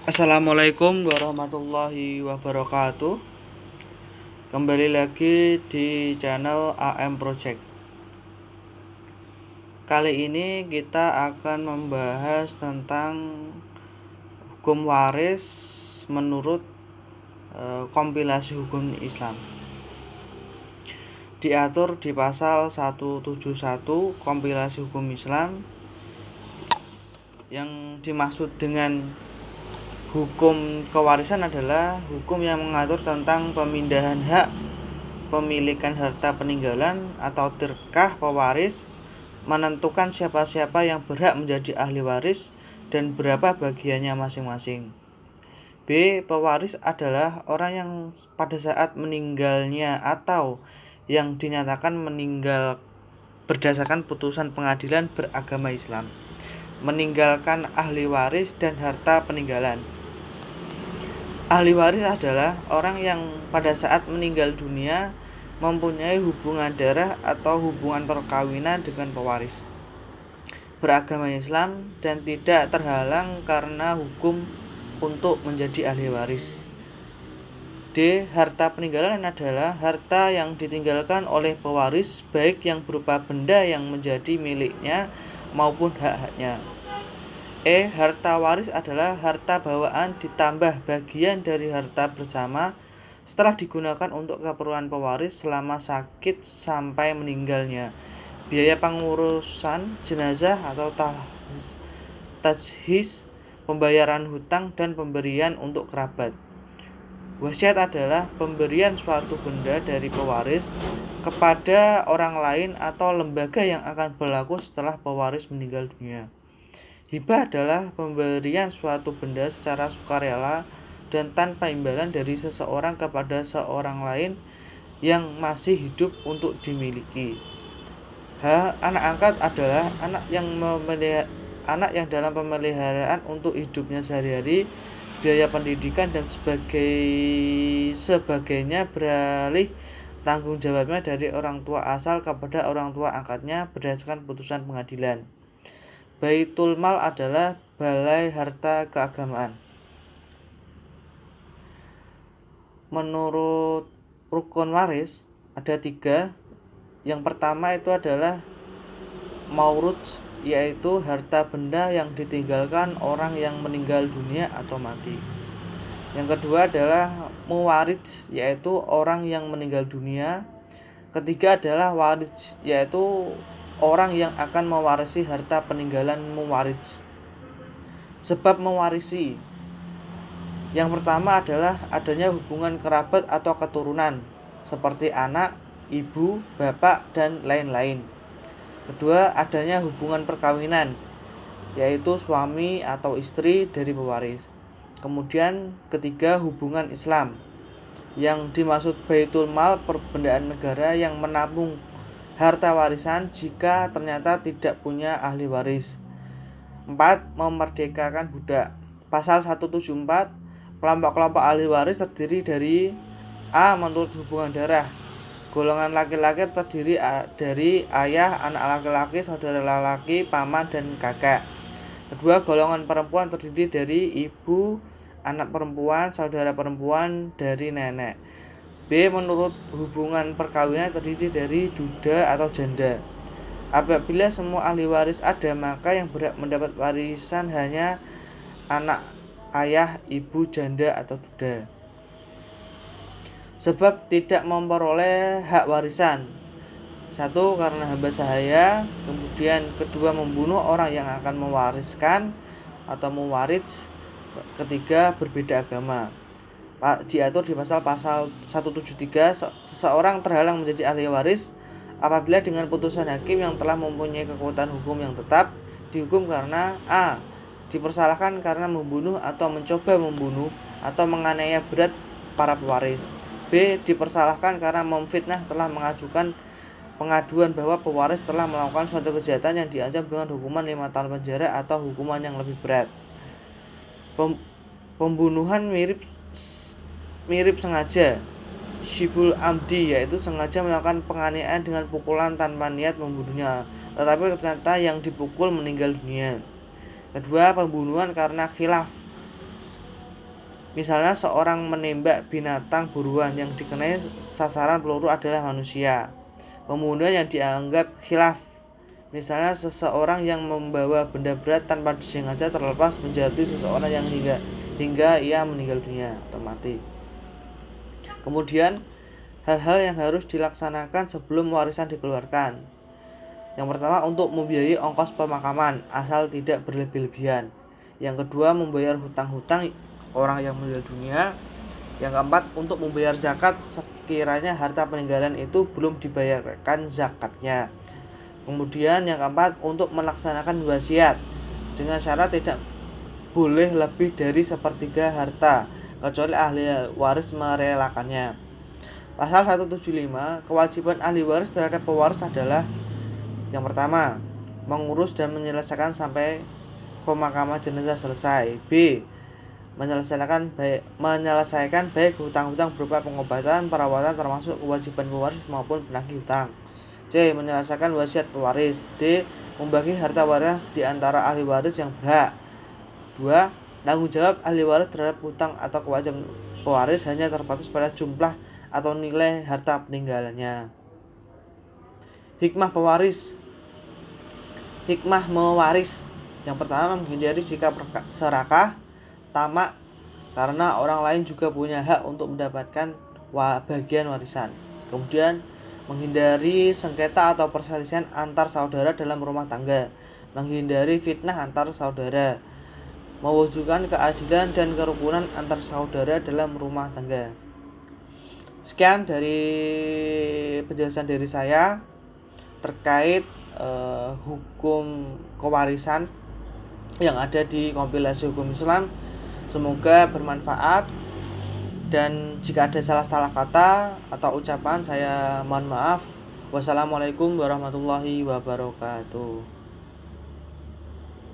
Assalamualaikum warahmatullahi wabarakatuh. Kembali lagi di channel AM Project. Kali ini kita akan membahas tentang hukum waris menurut kompilasi hukum Islam. Diatur di pasal 171 kompilasi hukum Islam. Yang dimaksud dengan hukum kewarisan adalah hukum yang mengatur tentang pemindahan hak pemilikan harta peninggalan atau tirkah pewaris, menentukan siapa-siapa yang berhak menjadi ahli waris dan berapa bagiannya masing-masing. B. Pewaris adalah orang yang pada saat meninggalnya atau yang dinyatakan meninggal berdasarkan putusan pengadilan beragama Islam, meninggalkan ahli waris dan harta peninggalan. Ahli waris adalah orang yang pada saat meninggal dunia mempunyai hubungan darah atau hubungan perkawinan dengan pewaris beragama Islam dan tidak terhalang karena hukum untuk menjadi ahli waris. D. Harta peninggalan adalah harta yang ditinggalkan oleh pewaris, baik yang berupa benda yang menjadi miliknya maupun hak-haknya. E. Harta waris adalah harta bawaan ditambah bagian dari harta bersama setelah digunakan untuk keperluan pewaris selama sakit sampai meninggalnya, biaya pengurusan jenazah atau tajhiz, pembayaran hutang, dan pemberian untuk kerabat. Wasiat adalah pemberian suatu benda dari pewaris kepada orang lain atau lembaga yang akan berlaku setelah pewaris meninggal dunia. Hibah adalah pemberian suatu benda secara sukarela dan tanpa imbalan dari seseorang kepada seorang lain yang masih hidup untuk dimiliki. H. Anak angkat adalah anak yang dalam pemeliharaan untuk hidupnya sehari-hari, biaya pendidikan dan sebagainya beralih tanggung jawabnya dari orang tua asal kepada orang tua angkatnya berdasarkan putusan pengadilan. Baitul Mal adalah balai harta keagamaan. Menurut rukun waris ada 3. Yang pertama itu adalah maurud, yaitu harta benda yang ditinggalkan orang yang meninggal dunia atau mati. Yang kedua adalah muwarid, yaitu orang yang meninggal dunia. Ketiga adalah warid, yaitu orang yang akan mewarisi harta peninggalan muwarid. Sebab mewarisi. Yang pertama adalah adanya hubungan kerabat atau keturunan seperti anak, ibu, bapak, dan lain-lain. Kedua, adanya hubungan perkawinan, yaitu suami atau istri dari pewaris. Kemudian ketiga, hubungan Islam. Yang dimaksud Baitul Mal, perbendaan negara yang menabung harta warisan jika ternyata tidak punya ahli waris. 4. Memerdekakan budak. Pasal 174, kelompok-kelompok ahli waris terdiri dari A. Menurut hubungan darah, golongan laki-laki terdiri dari ayah, anak laki-laki, saudara laki-laki, paman, dan kakak. Kedua, golongan perempuan terdiri dari ibu, anak perempuan, saudara perempuan, dari nenek. B. Menurut hubungan perkawinan terdiri dari duda atau janda. Apabila semua ahli waris ada, maka yang berhak mendapat warisan hanya anak, ayah, ibu, janda, atau duda. Sebab tidak memperoleh hak warisan: 1. Karena hamba sahaya. Kemudian kedua, membunuh orang yang akan mewariskan atau mewaris. Ketiga, berbeda agama. Diatur di pasal 173, seseorang terhalang menjadi ahli waris apabila dengan putusan hakim yang telah mempunyai kekuatan hukum yang tetap dihukum karena A. Dipersalahkan karena membunuh atau mencoba membunuh atau menganiaya berat para pewaris. B. Dipersalahkan karena memfitnah telah mengajukan pengaduan bahwa pewaris telah melakukan suatu kejahatan yang diancam dengan hukuman 5 tahun penjara atau hukuman yang lebih berat. Pembunuhan mirip sengaja, syibul amdi, yaitu sengaja melakukan penganiayaan dengan pukulan tanpa niat membunuhnya, tetapi ternyata yang dipukul meninggal dunia. Kedua, pembunuhan karena khilaf, Misalnya seorang menembak binatang buruan yang dikenai sasaran peluru adalah manusia. Pembunuhan yang dianggap khilaf. Misalnya seseorang yang membawa benda berat tanpa disengaja terlepas menjatuhi seseorang yang hingga ia meninggal dunia atau mati. Kemudian hal-hal yang harus dilaksanakan sebelum warisan dikeluarkan. Yang pertama, untuk membiayai ongkos pemakaman asal tidak berlebih-lebihan. Yang kedua, membayar hutang-hutang orang yang meninggal dunia. Yang keempat, untuk membayar zakat sekiranya harta peninggalan itu belum dibayarkan zakatnya. Kemudian yang keempat, untuk melaksanakan wasiat dengan syarat tidak boleh lebih dari sepertiga harta kecuali ahli waris merelakannya. Pasal 175, kewajiban ahli waris terhadap pewaris adalah: yang pertama, mengurus dan menyelesaikan sampai pemakaman jenazah selesai. B. Menyelesaikan baik hutang-hutang berupa pengobatan, perawatan termasuk kewajiban pewaris maupun penagih hutang. C. Menyelesaikan wasiat pewaris. D. Membagi harta waris di antara ahli waris yang berhak. 2. Tanggung jawab ahli waris terhadap hutang atau kewajiban pewaris hanya terbatas pada jumlah atau nilai harta peninggalannya. Hikmah mewaris. Yang pertama, menghindari sikap serakah, tamak, karena orang lain juga punya hak untuk mendapatkan bagian warisan. Kemudian, menghindari sengketa atau perselisihan antar saudara dalam rumah tangga, menghindari fitnah antar saudara, mewujudkan keadilan dan kerukunan antar saudara dalam rumah tangga. Sekian dari penjelasan dari saya terkait hukum kewarisan yang ada di kompilasi hukum Islam. Semoga bermanfaat, dan jika ada salah-salah kata atau ucapan saya mohon maaf. Wassalamualaikum warahmatullahi wabarakatuh.